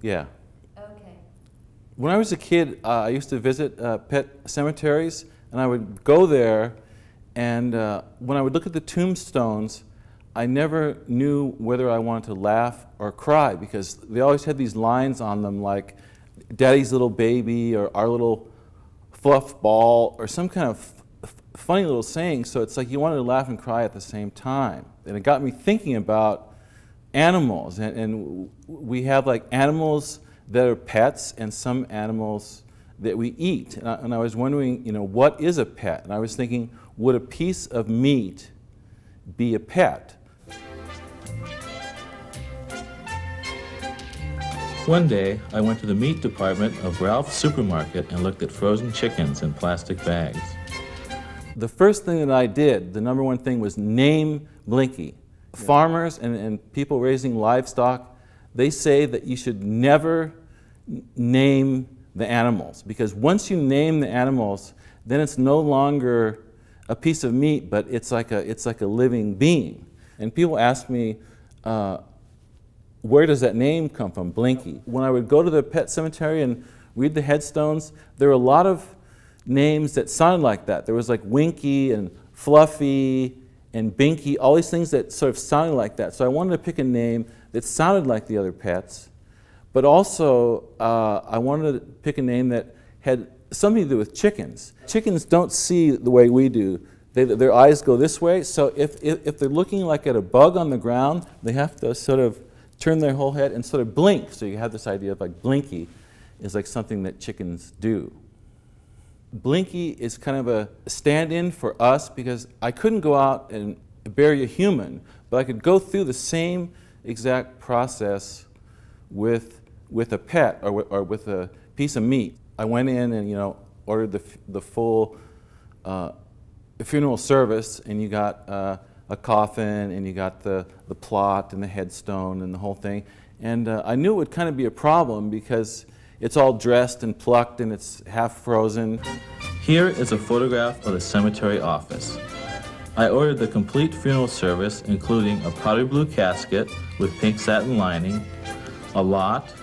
yeah. Okay. When I was a kid, I used to visit pet cemeteries, and I would go there, and when I would look at the tombstones, I never knew whether I wanted to laugh or cry, because they always had these lines on them like Daddy's little baby or our little fluff ball or some kind of funny little saying. So it's like you wanted to laugh and cry at the same time. And it got me thinking about animals, and we have like animals that are pets and some animals that we eat. And I was wondering, what is a pet? And I was thinking, would a piece of meat be a pet? One day, I went to the meat department of Ralph's supermarket and looked at frozen chickens in plastic bags. The first thing that I did, the number one thing, was name Blinky. Yeah. Farmers and people raising livestock, they say that you should never name the animals, because once you name the animals, then it's no longer a piece of meat, but it's like a living being. And people ask me, where does that name come from, Blinky? When I would go to the pet cemetery and read the headstones, there were a lot of names that sounded like that. There was like Winky and Fluffy and Binky, all these things that sort of sounded like that. So I wanted to pick a name that sounded like the other pets, but also I wanted to pick a name that had something to do with chickens. Chickens don't see the way we do. Their eyes go this way, so if they're looking like at a bug on the ground, they have to sort of turn their whole head and sort of blink. So you have this idea of like Blinky is like something that chickens do. Blinky is kind of a stand-in for us, because I couldn't go out and bury a human, but I could go through the same exact process with a pet or with a piece of meat. I went in and ordered the full funeral service, and you got a coffin, and you got the plot and the headstone and the whole thing. And I knew it would kind of be a problem, because it's all dressed and plucked and it's half frozen. Here is a photograph of the cemetery office. I ordered the complete funeral service, including a powder blue casket with pink satin lining, a lot,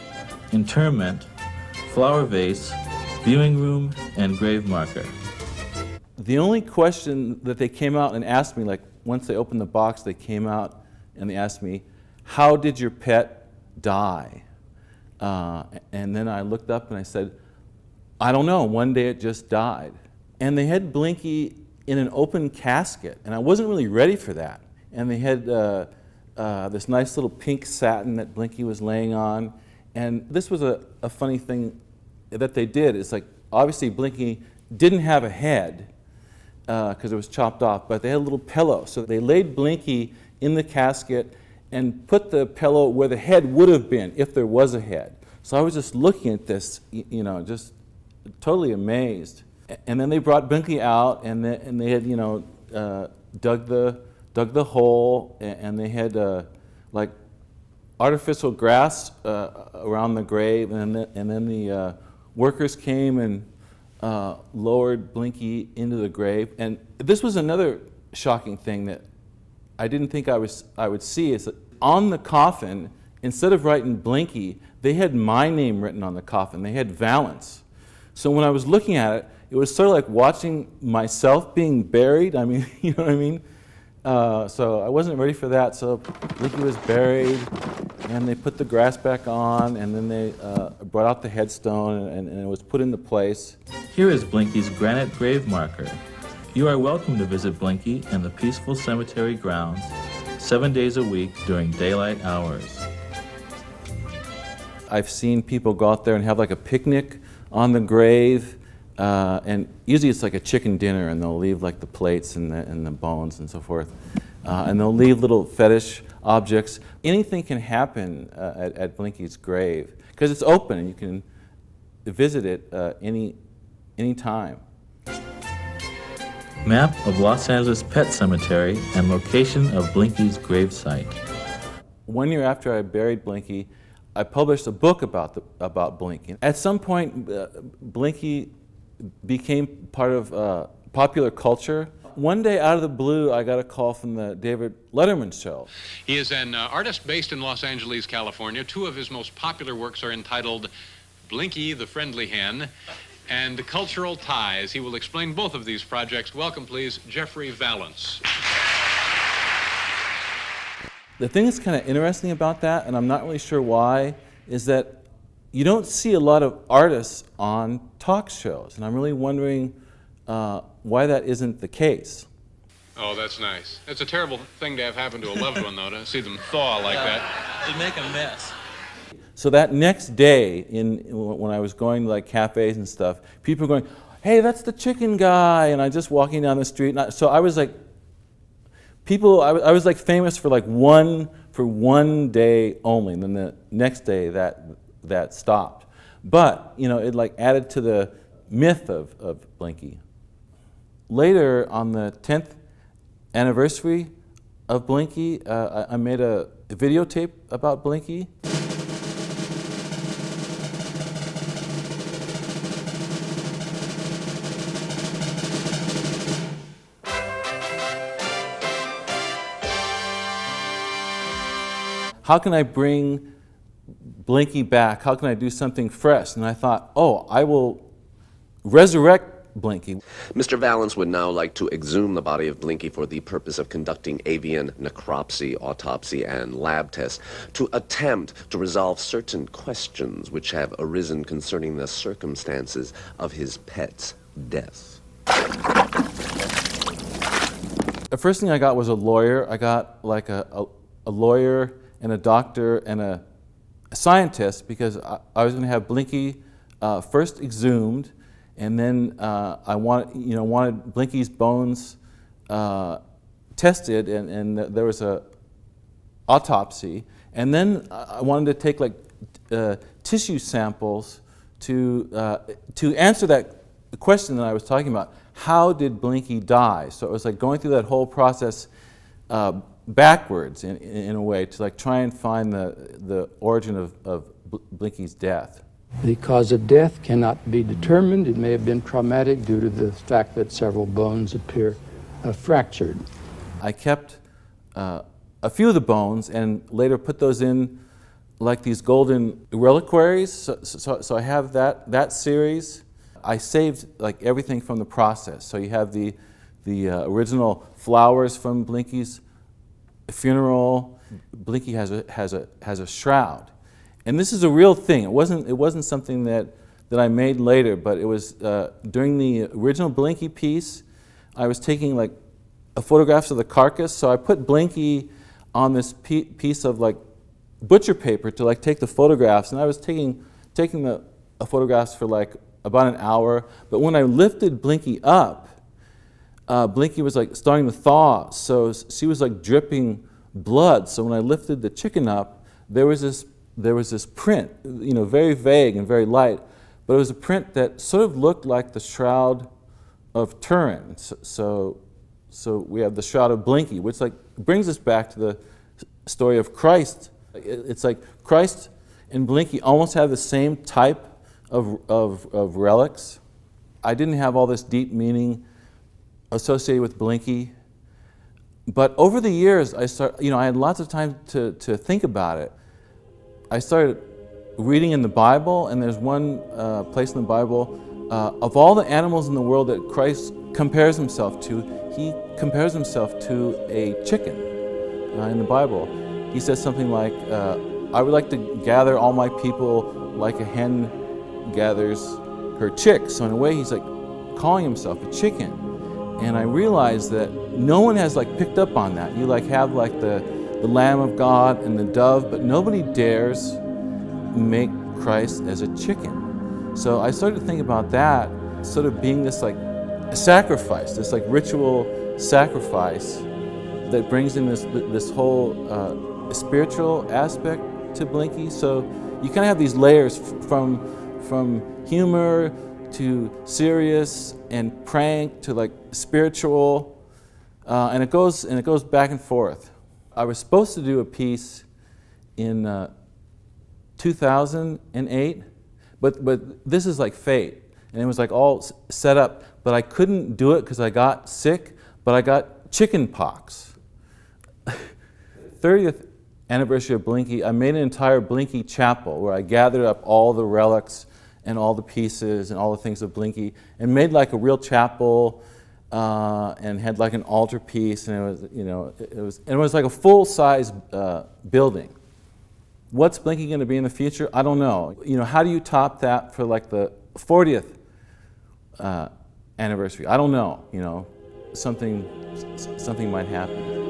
interment, flower vase, viewing room, and grave marker. The only question that they came out and asked me, like once they opened the box, they came out and they asked me, how did your pet die? And then I looked up and I said, I don't know, one day it just died. And they had Blinky in an open casket, and I wasn't really ready for that. And they had this nice little pink satin that Blinky was laying on. And this was a funny thing that they did. It's like, obviously Blinky didn't have a head because it was chopped off, but they had a little pillow. So they laid Blinky in the casket and put the pillow where the head would have been if there was a head. So I was just looking at this, just totally amazed. And then they brought Blinky out, and they had, dug the hole, and they had like artificial grass around the grave, and then the workers came and lowered Blinky into the grave. And this was another shocking thing that I didn't think I would see, is that on the coffin, instead of writing Blinky, they had my name written on the coffin. They had Vallance. So when I was looking at it, it was sort of like watching myself being buried. I mean, you know what I mean? So I wasn't ready for that. So Blinky was buried, and they put the grass back on, and then they brought out the headstone, and it was put into place. Here is Blinky's granite grave marker. You are welcome to visit Blinky and the peaceful cemetery grounds 7 days a week during daylight hours. I've seen people go out there and have like a picnic on the grave, and usually it's like a chicken dinner, and they'll leave like the plates and the bones and so forth, and they'll leave little fetish objects. Anything can happen at Blinky's grave, because it's open and you can visit it any time. Map of Los Angeles Pet Cemetery and location of Blinky's gravesite. 1 year after I buried Blinky, I published a book about Blinky. At some point, Blinky became part of popular culture. One day, out of the blue, I got a call from the David Letterman show. He is an artist based in Los Angeles, California. Two of his most popular works are entitled Blinky the Friendly Hen and Cultural Ties. He will explain both of these projects. Welcome, please, Jeffrey Vallance. The thing that's kind of interesting about that, and I'm not really sure why, is that you don't see a lot of artists on talk shows, and I'm really wondering why that isn't the case. Oh, that's nice. It's a terrible thing to have happen to a loved one, though, to see them thaw like that. It'd make a mess. So that next day, when I was going to like cafes and stuff, people were going, "Hey, that's the chicken guy," and I just walking down the street. So I was like, I was like famous for like one day only, and then the next day that stopped. But it like added to the myth of Blinky. Later, on the 10th anniversary of Blinky, I made a videotape about Blinky. How can I bring Blinky back? How can I do something fresh? And I thought, oh, I will resurrect Blinky. Mr. Vallance would now like to exhume the body of Blinky for the purpose of conducting avian necropsy, autopsy, and lab tests to attempt to resolve certain questions which have arisen concerning the circumstances of his pet's death. The first thing I got was a lawyer. I got like a lawyer and a doctor and a scientist, because I was going to have Blinky first exhumed, and then I wanted Blinky's bones tested, and there was a autopsy, and then I wanted to take like tissue samples to answer that question that I was talking about. How did Blinky die? So it was like going through that whole process backwards in a way, to like try and find the origin of Blinky's death. The cause of death cannot be determined. It may have been traumatic due to the fact that several bones appear fractured. I kept a few of the bones and later put those in like these golden reliquaries. So I have that series. I saved like everything from the process. So you have the original flowers from Blinky's funeral. Blinky has a shroud, and this is a real thing. It wasn't something that I made later, but it was during the original Blinky piece. I was taking like photographs of the carcass, so I put Blinky on this piece of like butcher paper to like take the photographs, and I was taking the photographs for like about an hour. But when I lifted Blinky up, Blinky was like starting to thaw, so she was like dripping blood. So when I lifted the chicken up, there was this print, very vague and very light, but it was a print that sort of looked like the Shroud of Turin. So we have the Shroud of Blinky, which like brings us back to the story of Christ. It's like Christ and Blinky almost have the same type of relics. I didn't have all this deep meaning associated with Blinky, but over the years I had lots of time to think about it. I started reading in the Bible, and there's one place in the Bible, of all the animals in the world that Christ compares himself to, he compares himself to a chicken in the Bible. He says something like, I would like to gather all my people like a hen gathers her chicks. So in a way he's like calling himself a chicken. And I realized that no one has like picked up on that. You like have like the Lamb of God and the dove, but nobody dares make Christ as a chicken. So I started to think about that sort of being this like a sacrifice, this like ritual sacrifice that brings in this whole spiritual aspect to Blinky. So you kind of have these layers from humor to serious and prank to like spiritual, and it goes back and forth. I was supposed to do a piece in 2008, but this is like fate, and it was like all set up, but I couldn't do it because I got sick. but I got chicken pox. 30th anniversary of Blinky, I made an entire Blinky Chapel where I gathered up all the relics and all the pieces and all the things of Blinky and made like a real chapel and had like an altarpiece, and it was, you know, it was like a full-size building. What's Blinky going to be in the future? I don't know. You know, how do you top that for like the 40th anniversary? I don't know. You know, something might happen.